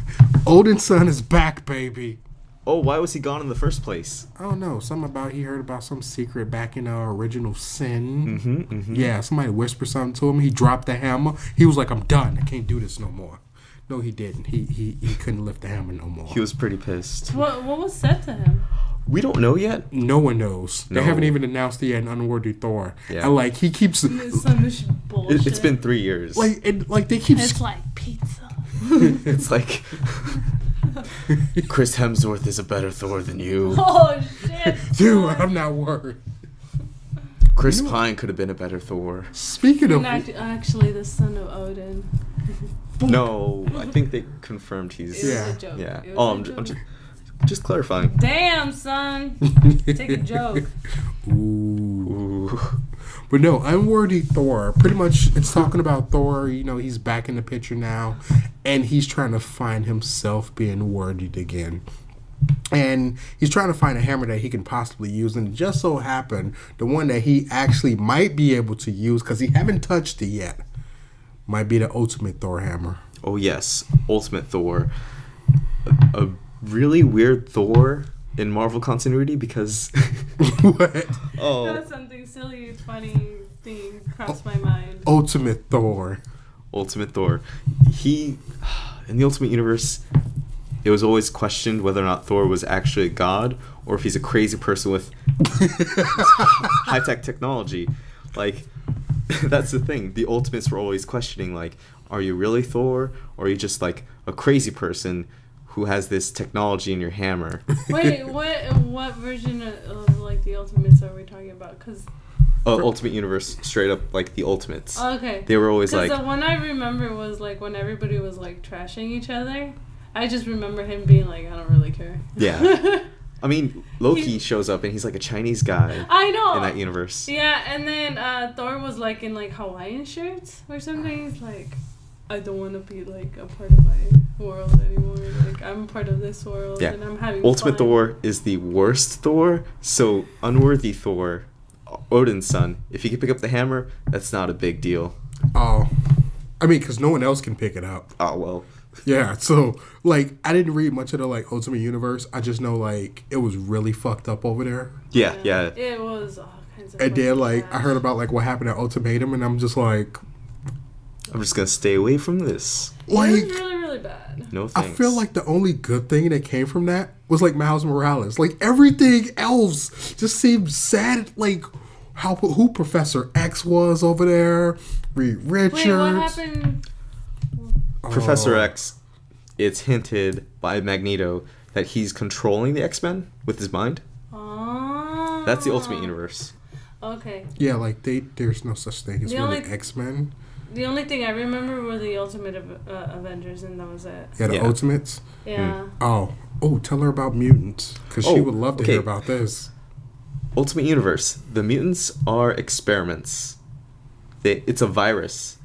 Odin's son is back, baby. Oh, why was he gone in the first place? I don't know. He heard about some secret back in Original Sin. Mm-hmm, mm-hmm. Yeah, somebody whispered something to him. He dropped the hammer. He was like, I'm done. I can't do this no more. No, he didn't. He couldn't lift the hammer no more. He was pretty pissed. What was said to him? We don't know yet. No one knows. No. They haven't even announced it yet in Unworthy Thor. Yeah. And like he keeps bullshit. It's been 3 years. They keep It's like pizza. It's like Chris Hemsworth is a better Thor than you. Oh shit. Dude, I'm not worried. Chris Pine could have been a better Thor. Speaking of actually the son of Odin. No, I think they confirmed he's. It was a joke. Yeah. It was I'm just clarifying. Damn, son. Take a joke. Ooh. But no, Unworthy Thor. Pretty much, it's talking about Thor. He's back in the picture now, and he's trying to find himself being worthy again. And he's trying to find a hammer that he can possibly use, and it just so happened the one that he actually might be able to use, because he haven't touched it yet, might be the Ultimate Thor hammer. Oh yes, Ultimate Thor. A really weird Thor in Marvel continuity because What? That's something silly, funny thing crossed my mind. Ultimate Thor. Ultimate Thor. He in the Ultimate Universe, it was always questioned whether or not Thor was actually a god or if he's a crazy person with high-tech technology. Like, that's the thing. The Ultimates were always questioning, like, are you really Thor, or are you just, like, a crazy person who has this technology in your hammer? Wait, what version of like, the Ultimates are we talking about? Because Ultimate Universe, straight up, like, the Ultimates. okay. They were always, like... Because the one I remember was, like, when everybody was, like, trashing each other. I just remember him being like, I don't really care. Yeah. I mean, Loki shows up and he's like a Chinese guy. I know. In that universe. Yeah, and then Thor was like in like Hawaiian shirts or something. He's like, I don't want to be like a part of my world anymore. Like I'm part of this world and I'm having Ultimate fun. Thor is the worst Thor. So Unworthy Thor, Odin's son, if he can pick up the hammer, that's not a big deal. Oh, I mean, because no one else can pick it up. Oh well. Yeah, so, like, I didn't read much of the, like, Ultimate Universe. I just know, like, it was really fucked up over there. Yeah. It was all kinds of And then, like, bad. I heard about, like, what happened at Ultimatum, and I'm just like... I'm just going to stay away from this. Like, it was really, really bad. No thanks. I feel like the only good thing that came from that was, like, Miles Morales. Like, everything else just seemed sad. Like, who Professor X was over there. Reed Richards. Wait, what happened... Professor X, it's hinted by Magneto that he's controlling the X-Men with his mind. Oh. That's the Ultimate Universe. Okay. Yeah, like, there's no such thing as really X-Men. The only thing I remember were the Ultimate Avengers, and that was it. Yeah, the Ultimates. Yeah. Oh, tell her about mutants, because she would love to hear about this. Ultimate Universe. The mutants are experiments. It's a virus,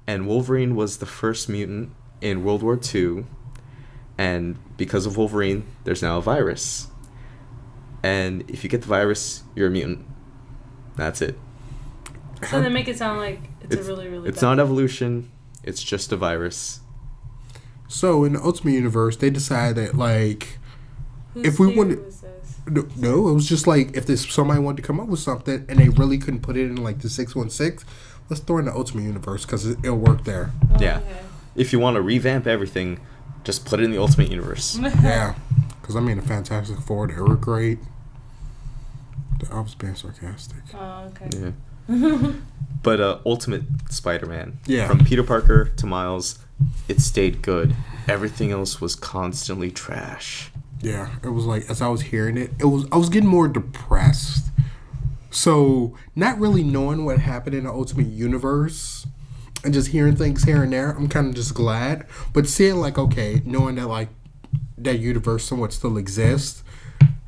and Wolverine was the first mutant in World War II, and because of Wolverine, there's now a virus. And if you get the virus, you're a mutant. That's it. So they make it sound like it's a really, really It's bad not evolution. It's just a virus. So in the Ultimate Universe, they decided that, like, if we wanted... No, it was just like, if somebody wanted to come up with something and they really couldn't put it in, like, the 616, let's throw in the Ultimate Universe because it'll work there. Oh, yeah. Okay. If you want to revamp everything, just put it in the Ultimate Universe. Yeah. Because, I mean, the Fantastic Four, they were great. I was being sarcastic. Oh, okay. Yeah. But Ultimate Spider-Man. Yeah. From Peter Parker to Miles, it stayed good. Everything else was constantly trash. Yeah, it was like, as I was hearing it, I was getting more depressed. So, not really knowing what happened in the Ultimate Universe and just hearing things here and there, I'm kind of just glad. But seeing, like, okay, knowing that, like, that universe somewhat still exists,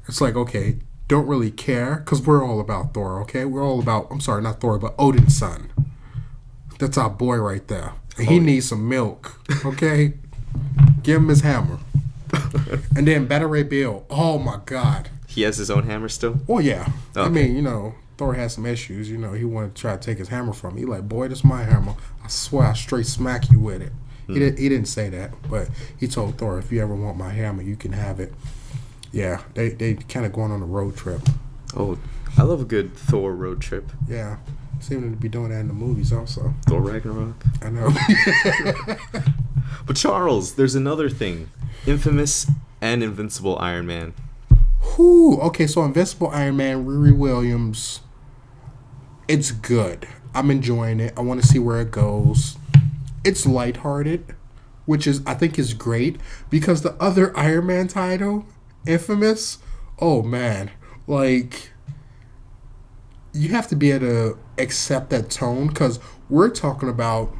it's like, okay, don't really care, because we're all about Thor, okay? We're all about, I'm sorry, not Thor, but Odin's son. That's our boy right there. And he needs some milk, okay? Give him his hammer. And then Beta Ray Bill. Oh, my God. He has his own hammer still? Oh, yeah. Okay. I mean, you know, Thor has some issues. You know, he wanted to try to take his hammer from me. He like, boy, this is my hammer. I swear I straight smack you with it. He didn't say that, but he told Thor, if you ever want my hammer, you can have it. Yeah, they kind of going on a road trip. Oh, I love a good Thor road trip. Yeah. Seem to be doing that in the movies also. Thor Ragnarok. I know. But Charles, there's another thing. Infamous and Invincible Iron Man. Whew. Okay, so Invincible Iron Man, Riri Williams. It's good. I'm enjoying it. I want to see where it goes. It's lighthearted, which I think is great, because the other Iron Man title, Infamous, oh man, like, you have to be able to accept that tone, because we're talking about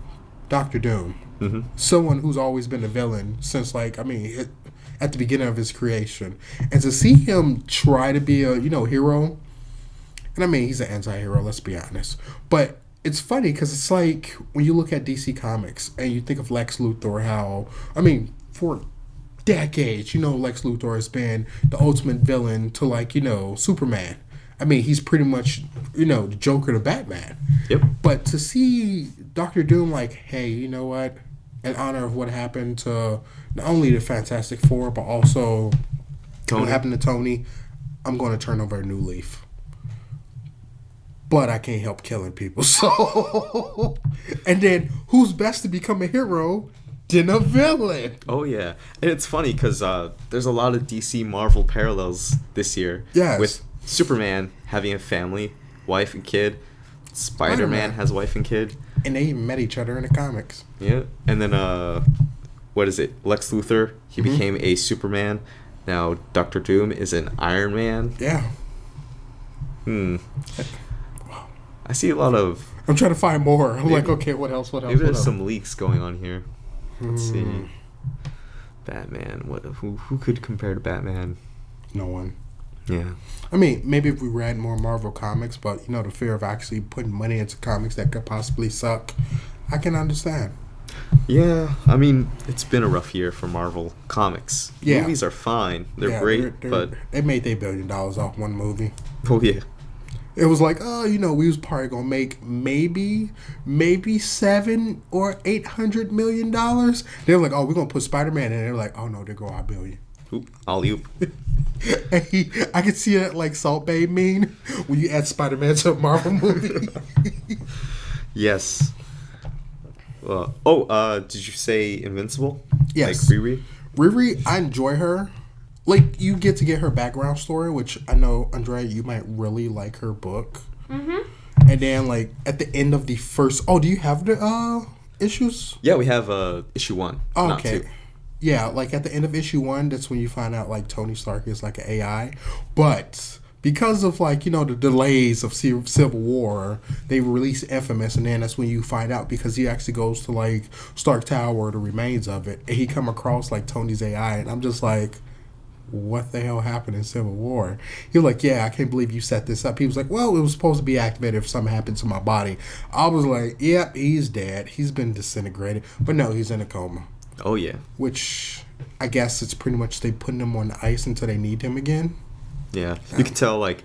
Dr. Doom. Mm-hmm. Someone who's always been a villain since, like, I mean, at the beginning of his creation. And to see him try to be a, hero, and I mean, he's an anti-hero, let's be honest. But it's funny because it's like, when you look at DC Comics and you think of Lex Luthor, how, I mean, for decades, Lex Luthor has been the ultimate villain to, like, Superman. I mean, he's pretty much, the Joker to Batman. Yep. But to see Dr. Doom like, hey, you know what? In honor of what happened to not only the Fantastic Four, but also what happened to Tony, I'm going to turn over a new leaf. But I can't help killing people. So, and then who's best to become a hero than a villain? Oh, yeah. And it's funny because there's a lot of DC Marvel parallels this year. Yes. With Superman having a family, wife and kid. Spider-Man has a wife and kid. And they even met each other in the comics. Yeah. And then, what is it? Lex Luthor, he became a Superman. Now, Dr. Doom is an Iron Man. Yeah. I see a lot of... I'm trying to find more. I'm like, okay, what else? Maybe there's some leaks going on here. Let's see. Batman. Who could compare to Batman? No one. Yeah. I mean, maybe if we read more Marvel comics, but, the fear of actually putting money into comics that could possibly suck, I can understand. Yeah, I mean, it's been a rough year for Marvel comics. Yeah. Movies are fine. They're great, but... They made their $1 billion off one movie. Oh, yeah. It was like, we was probably going to make maybe $700 or $800 million. They were like, oh, we're going to put Spider-Man in. They're like, oh, no, they go $1 billion. Oop, alley-oop. I could see that, like, Salt Bae meme when you add Spider-Man to a Marvel movie. Yes. Did you say Invincible? Yes. Like Riri? Riri, I enjoy her. Like, you get to get her background story, which I know, Andrea, you might really like her book. Mm-hmm. And then, like, at the end of the first... Oh, do you have the issues? Yeah, we have issue 1, not 2. Yeah, like, at the end of issue 1, that's when you find out, like, Tony Stark is, like, an AI. But because of like the delays of Civil War, they release Infamous, and then that's when you find out because he actually goes to like Stark Tower, the remains of it, and he come across like Tony's AI, and I'm just like, what the hell happened in Civil War? He was like, yeah, I can't believe you set this up. He was like, well, it was supposed to be activated if something happened to my body. I was like, yep, he's dead. He's been disintegrated, but no, he's in a coma. Oh yeah. Which I guess it's pretty much they putting him on the ice until they need him again. Yeah, you can tell like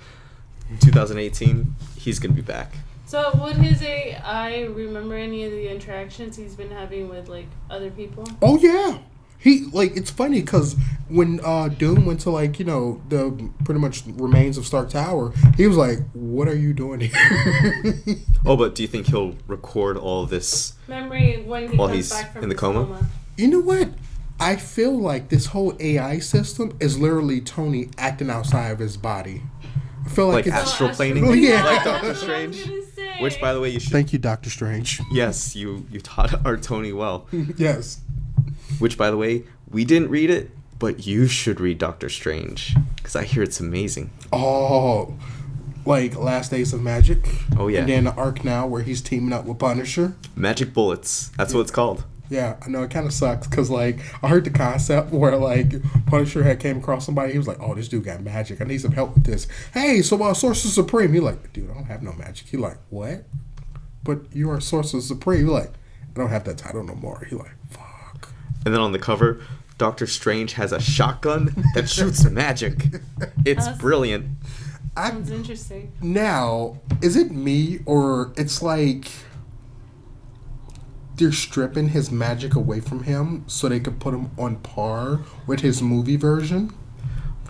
2018 he's gonna be back. So would his AI remember any of the interactions he's been having with like other people? Oh yeah, he like it's funny because when Doom went to like the pretty much remains of Stark Tower, he was like, "What are you doing here?" Oh, but do you think he'll record all of this memory when he while comes he's back from in the his coma? You know what? I feel like this whole AI system is literally Tony acting outside of his body. I feel like Like it's astral planing, Yeah. like That's Doctor what I was Strange. gonna say. Which, by the way, you should. Thank you, Doctor Strange. Yes, you taught our Tony well. Yes. Which, by the way, we didn't read it, but you should read Doctor Strange because I hear it's amazing. Oh, like Last Days of Magic. Oh yeah, And then the arc now where he's teaming up with Punisher. Magic Bullets. That's what it's called. Yeah, I know it kind of sucks because like I heard the concept where like Punisher had came across somebody. He was like, "Oh, this dude got magic. I need some help with this." Hey, so Sorcerer Supreme. You're like, "Dude, I don't have no magic." He like, "What?" But you are Sorcerer Supreme. You're like, "I don't have that title no more." He like, "Fuck." And then on the cover, Doctor Strange has a shotgun that shoots magic. It's brilliant. Sounds interesting. Now, is it me or it's like they're stripping his magic away from him so they could put him on par with his movie version?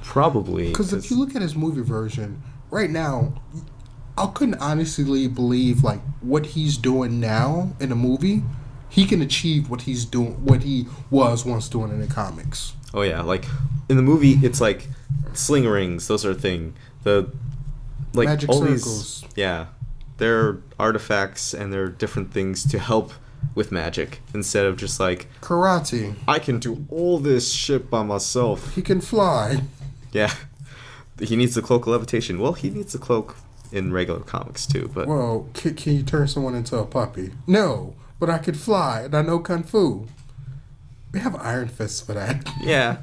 Probably. Because if you look at his movie version, right now, I couldn't honestly believe like what he's doing now in the movie. He can achieve what he's doing, what he was once doing in the comics. Oh yeah, like in the movie, it's like sling rings. Those are a thing. The like Magic all circles. these, yeah, they're artifacts and they're different things to help with magic instead of just like Karate. I can do all this shit by myself. He can fly. Yeah, he needs the cloak of levitation. Well, he needs the cloak in regular comics too. But Well, can you turn someone into a puppy? No, but I could fly and I know kung fu. We have Iron Fists for that. yeah.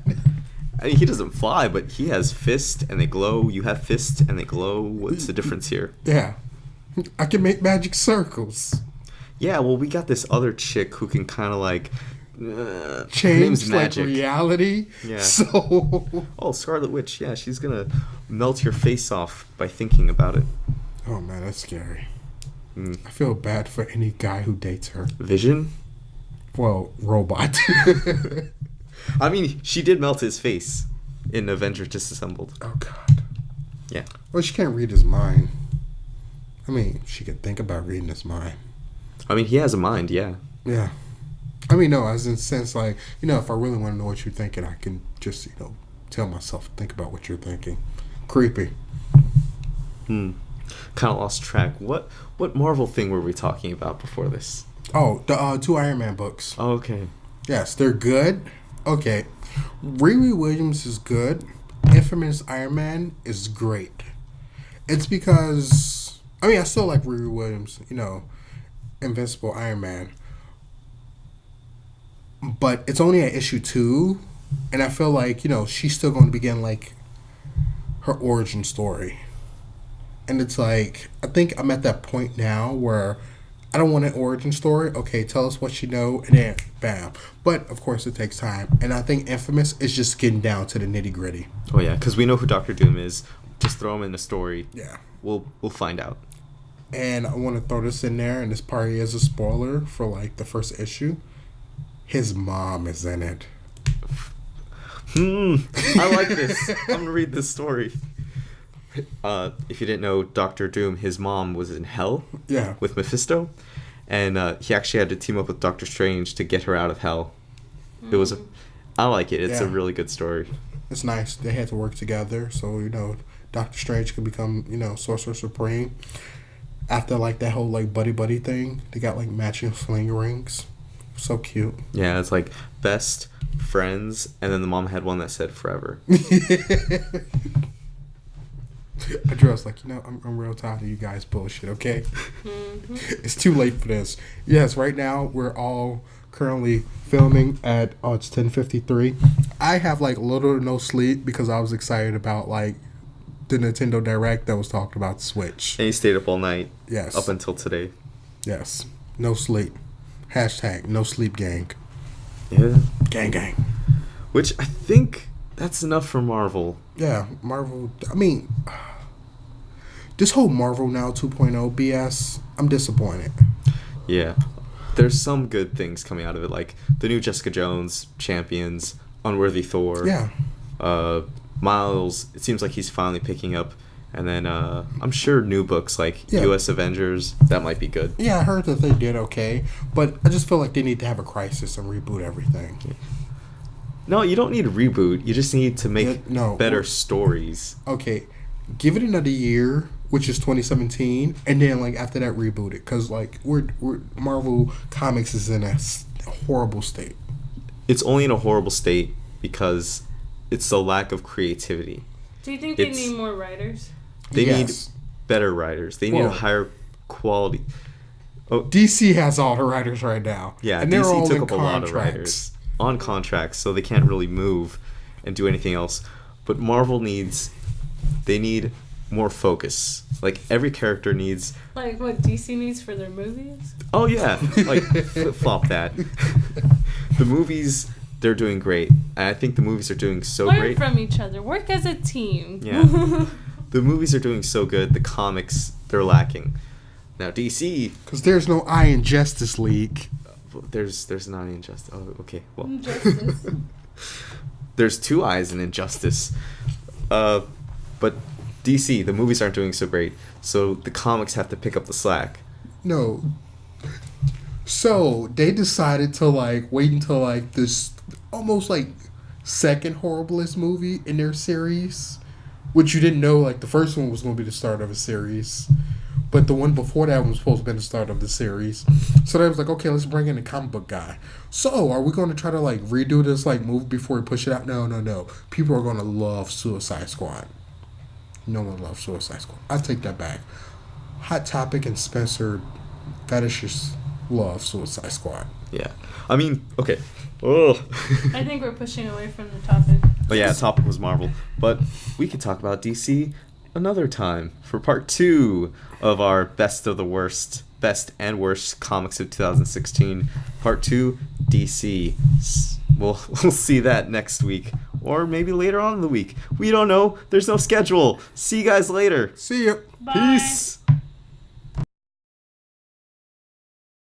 I mean, he doesn't fly, but he has fists and they glow. You have fists and they glow. What's the difference here? Yeah. I can make magic circles. Yeah, well, we got this other chick who can kind of like her Change name's like Magic. reality. Yeah. So Oh, Scarlet Witch. Yeah, she's gonna melt your face off by thinking about it. oh man, that's scary. Mm. I feel bad for any guy who dates her. Vision. Well, robot. I mean, she did melt his face in Avengers Disassembled. Oh god. Yeah. Well, she can't read his mind. I mean, she could think about reading his mind. I mean, he has a mind. Yeah. Yeah. I mean, no, as in sense, like, if I really want to know what you're thinking, I can just, tell myself, think about what you're thinking. Creepy. Kind of lost track. What Marvel thing were we talking about before this? Oh, the 2 Iron Man books. Oh, okay. Yes, they're good. Okay. Riri Williams is good. Infamous Iron Man is great. It's because, I still like Riri Williams, Invincible Iron Man. But it's only at issue 2, and I feel like, she's still going to begin, like, her origin story. And it's like, I think I'm at that point now where I don't want an origin story. Okay, tell us what you know, and then bam. But, of course, it takes time. And I think Infamous is just getting down to the nitty-gritty. Oh, yeah, because we know who Doctor Doom is. Just throw him in the story. Yeah. We'll find out. And I want to throw this in there, and this probably is a spoiler for, like, the first issue. His mom is in it. I like this. I'm going to read this story. If you didn't know, Doctor Doom, his mom was in hell Yeah. with Mephisto. And he actually had to team up with Doctor Strange to get her out of hell. It was I like it. It's a Yeah. really good story. It's nice. They had to work together, so, Doctor Strange could become, Sorcerer Supreme. After, like, that whole, like, buddy-buddy thing, they got, like, matching sling rings. So cute. Yeah, it's like best friends, and then the mom had one that said forever. Address like, I'm real tired of you guys bullshit. Okay, it's too late for this. Yes, right now we're all currently filming at it's 10:53. I have like little or no sleep because I was excited about like the Nintendo Direct that was talking about the Switch. And you stayed up all night. Yes. Up until today. Yes. No sleep. Hashtag no sleep gang. Yeah. Gang. Which I think that's enough for Marvel. Yeah, Marvel. I mean, this whole Marvel Now 2.0 BS, I'm disappointed. Yeah. There's some good things coming out of it, like the new Jessica Jones, Champions, Unworthy Thor. Yeah. Miles, it seems like he's finally picking up. And then I'm sure new books like U.S. Avengers, that might be good. Yeah, I heard that they did okay, but I just feel like they need to have a crisis and reboot everything. Yeah. No, you don't need a reboot. You just need to make better stories. Okay, give it another year, which is 2017, and then like after that reboot it, because like we're Marvel Comics is in a horrible state. It's only in a horrible state because it's the lack of creativity. Do you think they need more writers? They need better writers. They need a higher quality. Oh, DC has all the writers right now. Yeah, and they're DC all took in up a lot of writers on contracts, so they can't really move and do anything else. But Marvel they need more focus. Like every character needs. Like what DC needs for their movies? Oh yeah, like flip-flop that. The movies, they're doing great. And I think the movies are doing so great. Learn from each other. Work as a team. Yeah. The movies are doing so good. The comics, they're lacking. Now DC, because there's no I in Justice League. There's not Injustice. Oh, okay. Well, Injustice. There's two eyes in Injustice. But DC, the movies aren't doing so great. So the comics have to pick up the slack. No. So they decided to like wait until like this almost like second horriblest movie in their series, which you didn't know like the first one was going to be the start of a series, but the one before that was supposed to be the start of the series. So they was like, okay, let's bring in a comic book guy. So are we going to try to like redo this like movie before we push it out? No. People are going to love Suicide Squad. No one loves Suicide Squad. I take that back. Hot Topic and Spencer fetishes love Suicide Squad. Yeah. I mean, okay. Oh. I think we're pushing away from the topic. Oh yeah, the topic was Marvel. But we could talk about DC another time for part 2 of our best and worst comics of 2016. Part 2, DC. We'll see that next week. Or maybe later on in the week. We don't know. There's no schedule. See you guys later. See ya. Bye. Peace.